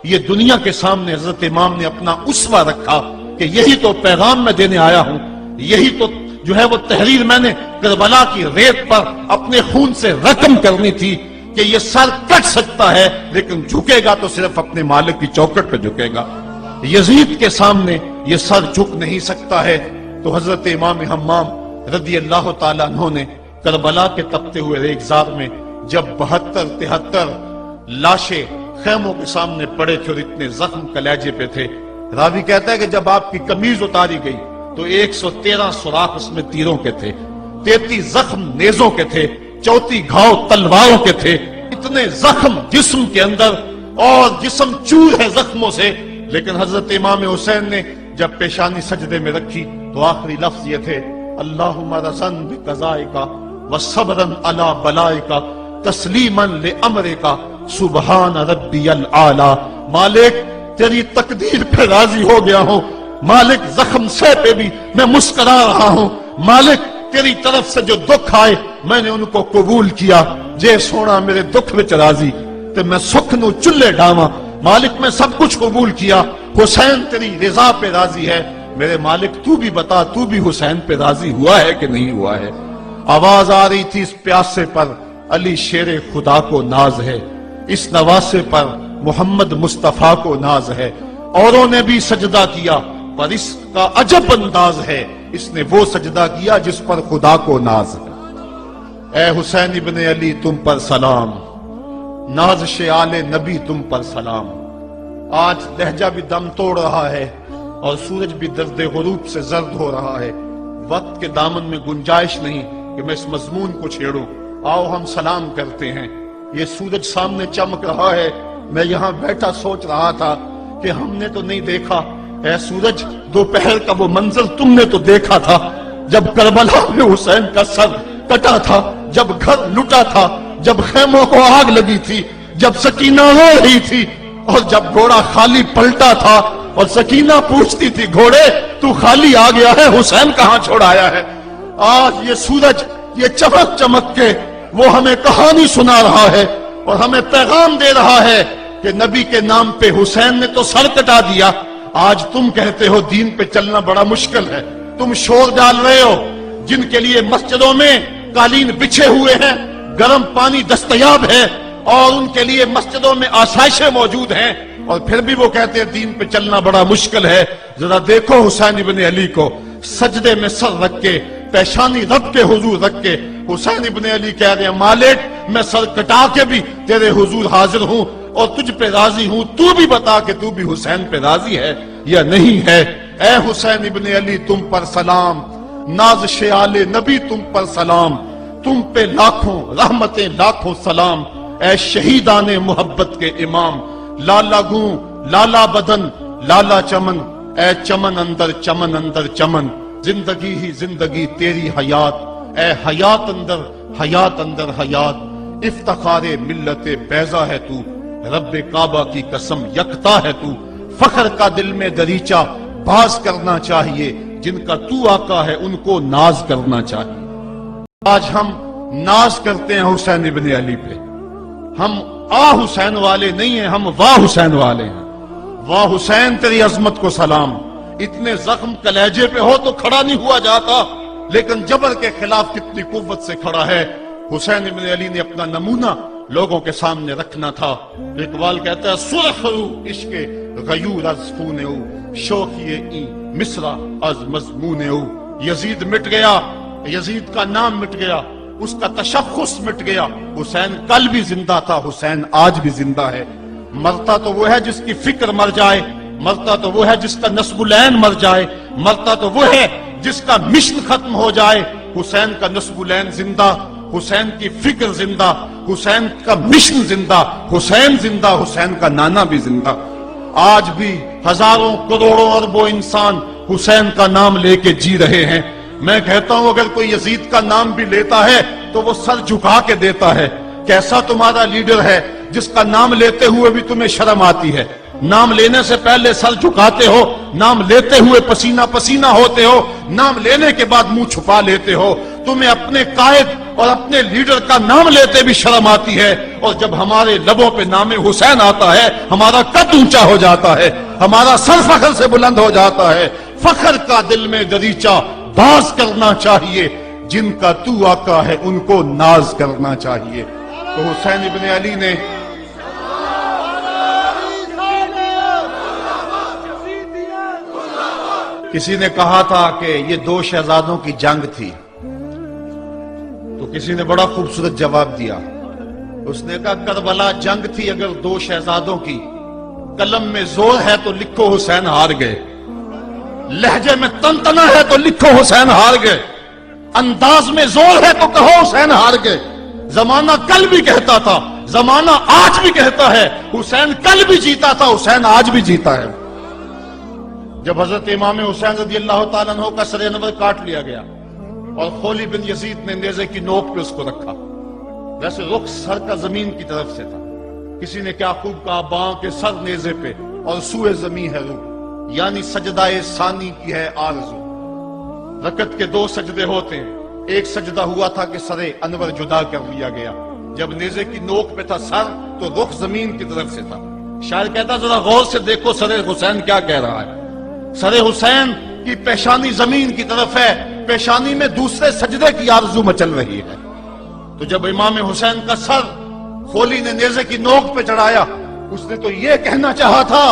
یہ دنیا کے سامنے حضرت امام نے اپنا اسوہ رکھا کہ یہی تو پیغام میں دینے آیا ہوں، یہی تو جو ہے وہ تحریر میں نے کربلا کی ریت پر اپنے خون سے رقم کرنی تھی کہ یہ سر کٹ سکتا ہے لیکن جھکے گا تو صرف اپنے مالک کی چوکٹ پہ جھکے گا، یزید کے سامنے یہ سر جھک نہیں سکتا ہے۔ تو حضرت امام حمام رضی اللہ تعالیٰ عنہ نے کربلا کے تپتے ہوئے ریگزار میں جب 72-73 لاشیں خیموں کے سامنے پڑے تھے اور اتنے زخم کلیجے پہ تھے، راوی کہتا ہے کہ جب آپ کی قمیض اتاری گئی تو 113 سوراخ اس میں تیروں کے تھے، 33 زخم نیزوں کے تھے، 34 گھاؤ تلواروں کے تھے، اتنے زخم جسم کے اندر اور جسم چور ہے زخموں سے۔ لیکن حضرت امام حسین نے جب پیشانی سجدے میں رکھی تو آخری لفظ یہ تھے، اللہم رضن بقضائکا وصبرن علی بلائکا تسلیما لامرکا سبحان ربی العالی۔ مالک تیری تقدیر پہ راضی ہو گیا ہوں، مالک زخم سے پہ بھی میں مسکرا رہا ہوں، مالک تیری طرف سے جو دکھ آئے میں نے ان کو قبول کیا، جے سونا میرے دکھ وچ راضی تے میں سکھ نو چلے ڈاواں، مالک میں سب کچھ قبول کیا، حسین تیری رضا پہ راضی ہے، میرے مالک تو بھی بتا تو بھی حسین پہ راضی ہوا ہے کہ نہیں ہوا ہے۔ آواز آ رہی تھی اس پیاسے پر علی شیر خدا کو ناز ہے، اس نواسے پر محمد مصطفیٰ کو ناز ہے، اوروں نے بھی سجدہ کیا پر اس کا عجب انداز ہے، اس نے وہ سجدہ کیا جس پر خدا کو ناز ہے۔ اے حسین ابن علی تم پر سلام، نازش آل نبی تم پر سلام۔ آج لہجہ بھی دم توڑ رہا ہے اور سورج بھی درد غروب سے زرد ہو رہا ہے، وقت کے دامن میں گنجائش نہیں کہ میں اس مضمون کو چھیڑوں، آؤ ہم سلام کرتے ہیں۔ یہ سورج سامنے چمک رہا ہے، میں یہاں بیٹھا سوچ رہا تھا کہ ہم نے تو نہیں دیکھا، اے سورج دوپہر کا وہ منظر تم نے تو دیکھا تھا جب کربلا میں حسین کا سر کٹا تھا، جب گھر لٹا تھا، جب خیموں کو آگ لگی تھی، جب سکینہ رو رہی تھی اور جب گھوڑا خالی پلٹا تھا اور سکینہ پوچھتی تھی گھوڑے تو خالی آ گیا ہے، حسین کہاں چھوڑ آیا ہے۔ آج یہ سورج یہ چمک چمک کے وہ ہمیں کہانی سنا رہا ہے اور ہمیں پیغام دے رہا ہے کہ نبی کے نام پہ حسین نے تو سر کٹا دیا، آج تم کہتے ہو دین پہ چلنا بڑا مشکل ہے، تم شور ڈال رہے ہو، جن کے لیے مسجدوں میں قالین بچھے ہوئے ہیں، گرم پانی دستیاب ہے اور ان کے لیے مسجدوں میں آسائشیں موجود ہیں، اور پھر بھی وہ کہتے ہیں دین پہ چلنا بڑا مشکل ہے۔ ذرا دیکھو حسین ابن علی کو سجدے میں سر رکھ کے، پیشانی رب کے حضور رکھ کے حسین ابن علی کہہ رہے ہیں مالک میں سر کٹا کے بھی تیرے حضور حاضر ہوں اور تجھ پہ راضی ہوں، تو بھی بتا کہ تو بھی حسین پہ راضی ہے یا نہیں ہے۔ اے حسین ابن علی تم پر سلام، نازش آل نبی تم پر سلام، تم پہ لاکھوں رحمتیں لاکھوں سلام، اے شہیدان محبت کے امام، لالا گوں لالا بدن لالا چمن، اے چمن اندر چمن، زندگی ہی زندگی تیری حیات، اے حیات اندر حیات، افتخار ملت بیضا ہے تو، رب کعبہ کی قسم یکتا ہے تو، فخر کا دل میں دریچہ باز کرنا چاہیے، جن کا تو آقا ہے ان کو ناز کرنا چاہیے۔ آج ہم ناز کرتے ہیں حسین ابن علی پہ، ہم آ حسین والے نہیں ہیں، ہم واہ حسین والے ہیں۔ واہ حسین تیری عظمت کو سلام، اتنے زخم کلیجے پہ ہو تو کھڑا نہیں ہوا جاتا، لیکن جبر کے خلاف کتنی قوت سے کھڑا ہے۔ حسین ابن علی نے اپنا نمونہ لوگوں کے سامنے رکھنا تھا۔ اقبال کہتا ہے سرخ رو عشق غیور از خون او، شوخی این مصرع از مضمون او۔ یزید مٹ گیا، یزید کا نام مٹ گیا، اس کا تشخص مٹ گیا، حسین کل بھی زندہ تھا، حسین آج بھی زندہ ہے۔ مرتا تو وہ ہے جس کی فکر مر جائے، مرتا تو وہ ہے جس کا نسب العین مر جائے، مرتا تو وہ ہے جس کا مشن ختم ہو جائے۔ حسین کا نسب العین زندہ، حسین کی فکر زندہ، حسین کا مشن زندہ، حسین زندہ، حسین کا نانا بھی زندہ۔ آج بھی ہزاروں کروڑوں اربوں انسان حسین کا نام لے کے جی رہے ہیں۔ میں کہتا ہوں اگر کوئی یزید کا نام بھی لیتا ہے تو وہ سر جھکا کے دیتا ہے۔ کیسا تمہارا لیڈر ہے جس کا نام لیتے ہوئے بھی تمہیں شرم آتی ہے؟ نام لینے سے پہلے سر جھکاتے ہو، نام لیتے ہوئے پسینہ پسینہ ہوتے ہو، نام لینے کے بعد منہ چھپا لیتے ہو۔ تمہیں اپنے قائد اور اپنے لیڈر کا نام لیتے بھی شرم آتی ہے، اور جب ہمارے لبوں پہ نام حسین آتا ہے ہمارا قد اونچا ہو جاتا ہے، ہمارا سر فخر سے بلند ہو جاتا ہے۔ فخر کا دل میں دریچہ باز کرنا چاہیے، جن کا تو آقا ہے ان کو ناز کرنا چاہیے۔ تو حسین ابن علی نے کسی نے کہا تھا کہ یہ دو شہزادوں کی جنگ تھی، تو کسی نے بڑا خوبصورت جواب دیا، اس نے کہا کربلا جنگ تھی اگر دو شہزادوں کی، قلم میں زور ہے تو لکھو حسین ہار گئے، لہجے میں تنتنا ہے تو لکھو حسین ہار گئے، انداز میں زور ہے تو کہو حسین ہار گئے۔ زمانہ کل بھی کہتا تھا، زمانہ آج بھی کہتا ہے، حسین کل بھی جیتا تھا، حسین آج بھی جیتا ہے۔ جب حضرت امام حسین رضی اللہ تعالیٰ عنہ کا سر انور کاٹ لیا گیا اور خولی بن یزید نے نیزے کی نوک پہ اس کو رکھا، ویسے رخ سر کا زمین کی طرف سے تھا، کسی نے کیا خوب کہا، باں کے سر نیزے پہ اور سوئے زمین ہے روح، یعنی سجدہ ثانی کی ہے آرزو۔ رکعت کے دو سجدے ہوتے ہیں، ایک سجدہ ہوا تھا کہ سر انور جدا کر لیا گیا، جب نیزے کی نوک پہ تھا سر تو رخ زمین کی طرف سے تھا۔ شاعر کہتا ذرا غور سے دیکھو سر حسین کیا کہہ رہا ہے، سر حسین کی پیشانی زمین کی طرف ہے، پیشانی میں دوسرے سجدے کی آرزو مچل رہی ہے۔ تو جب امام حسین کا سر خولی نے نیزے کی نوک پہ چڑھایا، اس نے تو یہ کہنا چاہا تھا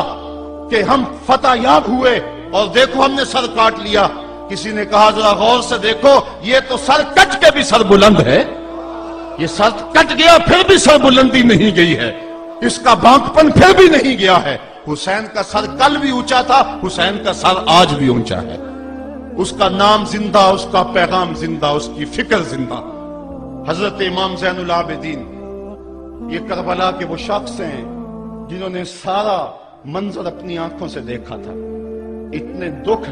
کہ ہم فتح یاب ہوئے اور دیکھو ہم نے سر کاٹ لیا۔ کسی نے کہا ذرا غور سے دیکھو یہ تو سر کٹ کے بھی سر بلند ہے، یہ سر کٹ گیا پھر بھی سر بلندی نہیں گئی ہے، اس کا بانکپن پھر بھی نہیں گیا ہے۔ حسین کا سر کل بھی اونچا تھا، حسین کا سر آج بھی اونچا ہے، اس کا نام زندہ، اس کا پیغام زندہ، اس کی فکر زندہ۔ حضرت امام زین العابدین یہ کربلا کے وہ شخص ہیں جنہوں نے سارا منظر اپنی آنکھوں سے دیکھا تھا۔ اتنے دکھ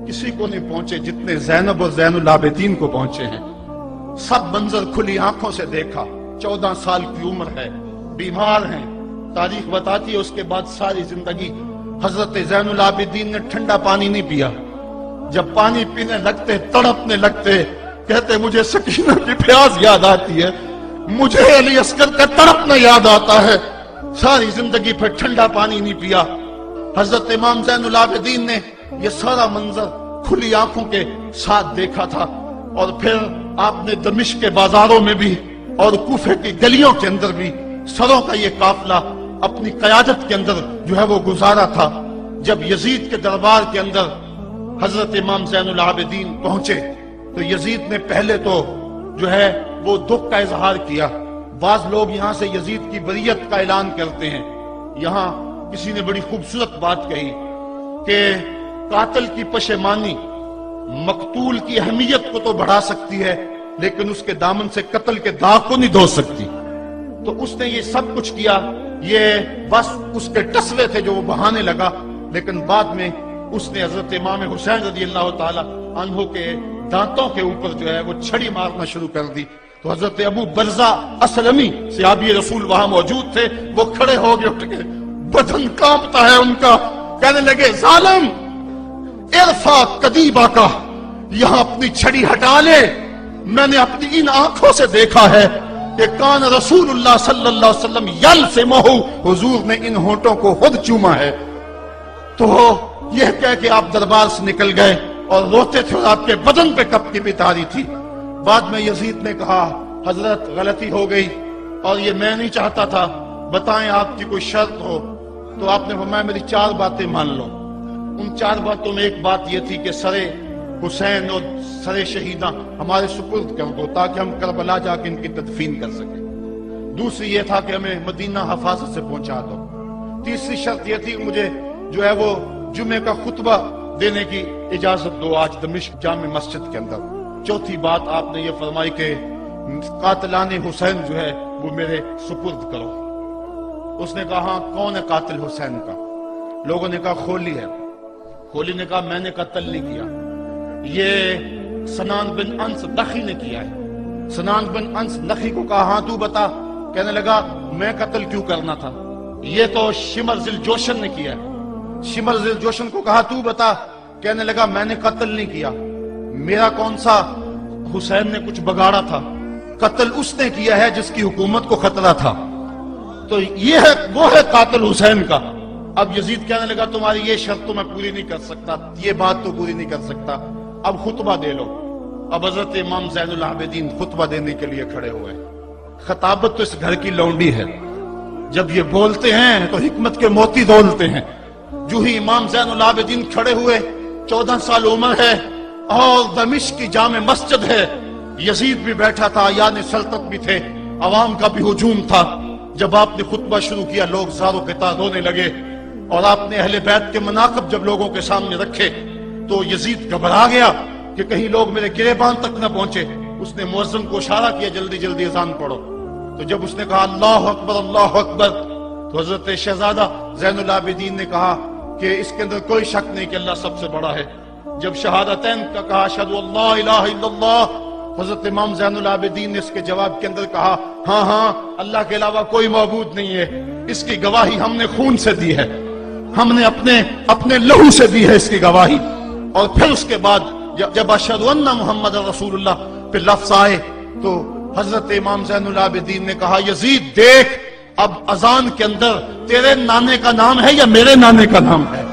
کسی کو نہیں پہنچے جتنے زینب اور زین العابدین کو پہنچے ہیں۔ سب منظر کھلی آنکھوں سے دیکھا، 14 سال کی عمر ہے، بیمار ہیں، تاریخ بتاتی ہے اس کے بعد ساری زندگی حضرت زین العابدین نے ٹھنڈا پانی نہیں پیا، جب پانی پینے لگتے تڑپنے لگتے، کہتے مجھے سکینہ کی پیاس یاد آتی ہے، مجھے علی اصغر کا تڑپنا یاد آتا ہے، ساری زندگی پھر ٹھنڈا پانی نہیں پیا۔ حضرت امام زین العابدین نے یہ سارا منظر کھلی آنکھوں کے ساتھ دیکھا تھا، اور پھر آپ نے دمشق کے بازاروں میں بھی اور کوفے کی گلیوں کے اندر بھی سروں کا یہ قافلہ اپنی قیادت کے اندر جو ہے وہ گزارا تھا۔ جب یزید کے دربار کے اندر حضرت امام زین العابدین پہنچے تو یزید نے پہلے تو جو ہے وہ دکھ کا اظہار کیا۔ بعض لوگ یہاں سے یزید کی بریت کا اعلان کرتے ہیں، یہاں کسی نے بڑی خوبصورت بات کہی کہ قاتل کی پشیمانی مقتول کی اہمیت کو تو بڑھا سکتی ہے لیکن اس کے دامن سے قتل کے داغ کو نہیں دھو سکتی۔ تو اس نے یہ سب کچھ کیا، یہ بس اس کے ٹسلے تھے جو وہ بہانے لگا، لیکن بعد میں اس نے حضرت امام حسین رضی اللہ تعالی عنہ کے دانتوں کے اوپر جو ہے وہ چھڑی مارنا شروع کر دی۔ تو حضرت ابو برزہ اسلمی صحابی رسول وہاں موجود تھے، وہ کھڑے ہو گئے، اٹھ گئے، بدن کانپتا ہے ان کا، کہنے لگے ظالم ارفع قدیبہ کا، یہاں اپنی چھڑی ہٹا لے، میں نے اپنی ان آنکھوں سے دیکھا ہے کہ کان رسول اللہ صلی اللہ علیہ وسلم یلفمہ، حضور نے ان ہونٹوں کو خود چوما ہے۔ تو یہ کہہ کہ آپ دربار سے نکل گئے اور روتے تھے اور آپ کے بدن پہ کپ کی تاری تھی۔ بعد میں یزید نے کہا حضرت غلطی ہو گئی اور یہ میں نہیں چاہتا تھا، بتائیں آپ کی کوئی شرط ہو۔ تو آپ نے فرمایا میری 4 باتیں مان لو۔ ان 4 باتوں میں ایک بات یہ تھی کہ سر حسین اور سر شہیداں ہمارے سپرد کر دو تاکہ ہم کربلا جا کے ان کی تدفین کر سکیں۔ دوسری یہ تھا کہ ہمیں مدینہ حفاظت سے پہنچا دو۔ تیسری شرط یہ تھی کہ مجھے جو ہے وہ جمعے کا خطبہ دینے کی اجازت دو آج دمشق جامع مسجد کے اندر۔ چوتھی بات آپ نے یہ فرمائی کہ قاتلان حسین جو ہے وہ میرے سپرد کرو۔ اس نے کہا ہاں کون ہے قاتل حسین کا؟ لوگوں نے کہا خولی ہے۔ خولی نے کہا میں نے قتل نہیں کیا، یہ سنان بن انس نخی نے کیا ہے۔ سنان بن انس نخی کو کہا ہاں تو بتا، کہنے لگا میں قتل کیوں کرنا تھا، یہ تو شمر ذل جوشن نے کیا ہے۔ شمر ذل جوشن کو کہا تو بتا، کہنے لگا میں نے قتل نہیں کیا، میرا کون سا حسین نے کچھ بگاڑا تھا۔ قتل اس نے کیا ہے جس کی حکومت کو خطرہ تھا. تو یہ ہے وہ ہے قاتل حسین کا. اب یزید کہنے لگا تمہاری یہ شرط تو میں پوری نہیں کر سکتا, یہ بات تو پوری نہیں کر سکتا, اب خطبہ دے لو. اب حضرت امام زین العابدین خطبہ دینے کے لیے کھڑے ہوئے. خطابت تو اس گھر کی لونڈی ہے, جب یہ بولتے ہیں تو حکمت کے موتی دولتے ہیں. جو ہی امام زین العابدین کھڑے ہوئے, 14 سال عمر ہے اور دمشق کی جامع مسجد ہے, یزید بھی بیٹھا تھا, یعنی سلطنت بھی تھے, عوام کا بھی ہجوم تھا. جب آپ نے خطبہ شروع کیا لوگ زاروں کے تار رونے لگے, اور آپ نے اہل بیت کے مناقب جب لوگوں کے سامنے رکھے تو یزید گھبرا گیا کہ کہیں لوگ میرے گریبان تک نہ پہنچے. اس نے مؤذن کو اشارہ کیا جلدی جلدی اذان پڑھو. تو جب اس نے کہا اللہ اکبر اللہ اکبر, تو حضرت شہزادہ زین العابدین نے کہا کہ اس کے اندر کوئی شک نہیں کہ اللہ سب سے بڑا ہے. جب شہادتین کا کہا اشہد ان لا الہ الا اللہ, حضرت امام زین العابدین نے اس کے جواب کے اندر کہا ہاں ہاں اللہ کے علاوہ کوئی معبود نہیں ہے, اس کی گواہی ہم نے خون سے دی ہے, ہم نے اپنے لہو سے دی ہے اس کی گواہی. اور پھر اس کے بعد جب اشہد ان محمد رسول اللہ پہ لفظ آئے تو حضرت امام زین العابدین نے کہا یزید دیکھ, اب اذان کے اندر تیرے نانے کا نام ہے یا میرے نانے کا نام ہے؟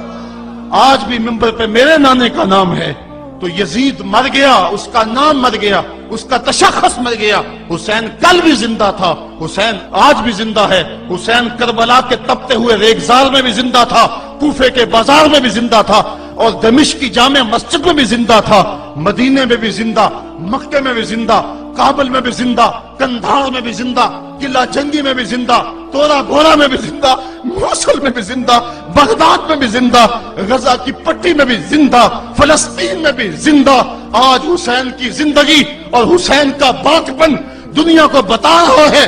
آج بھی منبر پہ میرے نانے کا نام ہے. تو یزید مر گیا, اس کا نام مر گیا, اس کا تشخص مر گیا. حسین کل بھی زندہ تھا, حسین آج بھی زندہ ہے. حسین کربلا کے تپتے ہوئے ریگزار میں بھی زندہ تھا, کوفے کے بازار میں بھی زندہ تھا, اور دمشق کی جامع مسجد میں بھی زندہ تھا, مدینے میں بھی زندہ, مکے میں بھی زندہ, کابل میں بھی زندہ, کندھار میں بھی زندہ, قلعہ جنگی میں بھی زندہ, تورا گورا میں بھی زندہ, موصل میں بھی زندہ, بغداد میں بھی زندہ, غزہ کی پٹی میں بھی زندہ, فلسطین میں بھی زندہ. آج حسین کی زندگی اور حسین کا باقپن دنیا کو بتا رہا ہے,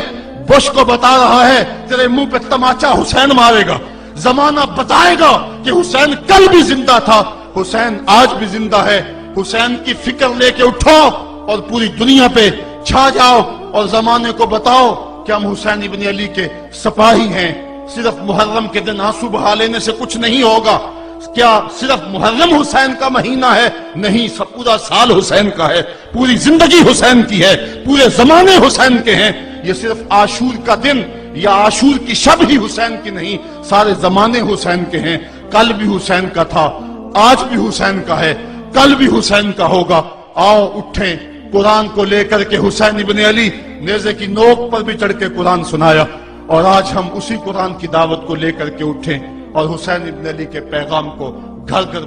بش کو بتا رہا ہے تیرے منہ پہ تماچا حسین مارے گا. زمانہ بتائے گا کہ حسین کل بھی زندہ تھا, حسین آج بھی زندہ ہے. حسین کی فکر لے کے اٹھو اور پوری دنیا پہ چھا جاؤ اور زمانے کو بتاؤ کہ ہم حسین ابن علی کے سپاہی ہیں. صرف محرم کے دن آنسو بہا لینے سے کچھ نہیں ہوگا. کیا صرف محرم حسین کا مہینہ ہے؟ نہیں, پورا سال حسین کا ہے, پوری زندگی حسین کی ہے, پورے زمانے حسین کے ہیں. یہ صرف عاشور کا دن یا عاشور کی شب ہی حسین کی نہیں, سارے زمانے حسین کے ہیں. کل بھی حسین کا تھا, آج بھی حسین کا ہے, کل بھی حسین کا ہوگا. آؤ اٹھیں, قرآن کو لے کر کے حسین ابن علی نیزے کی نوک پر بھی چڑھ کے قرآن سنایا, اور آج ہم اسی قرآن کی دعوت کو لے کر کے اٹھیں اور حسین ابن علی کے پیغام کو گھر گھر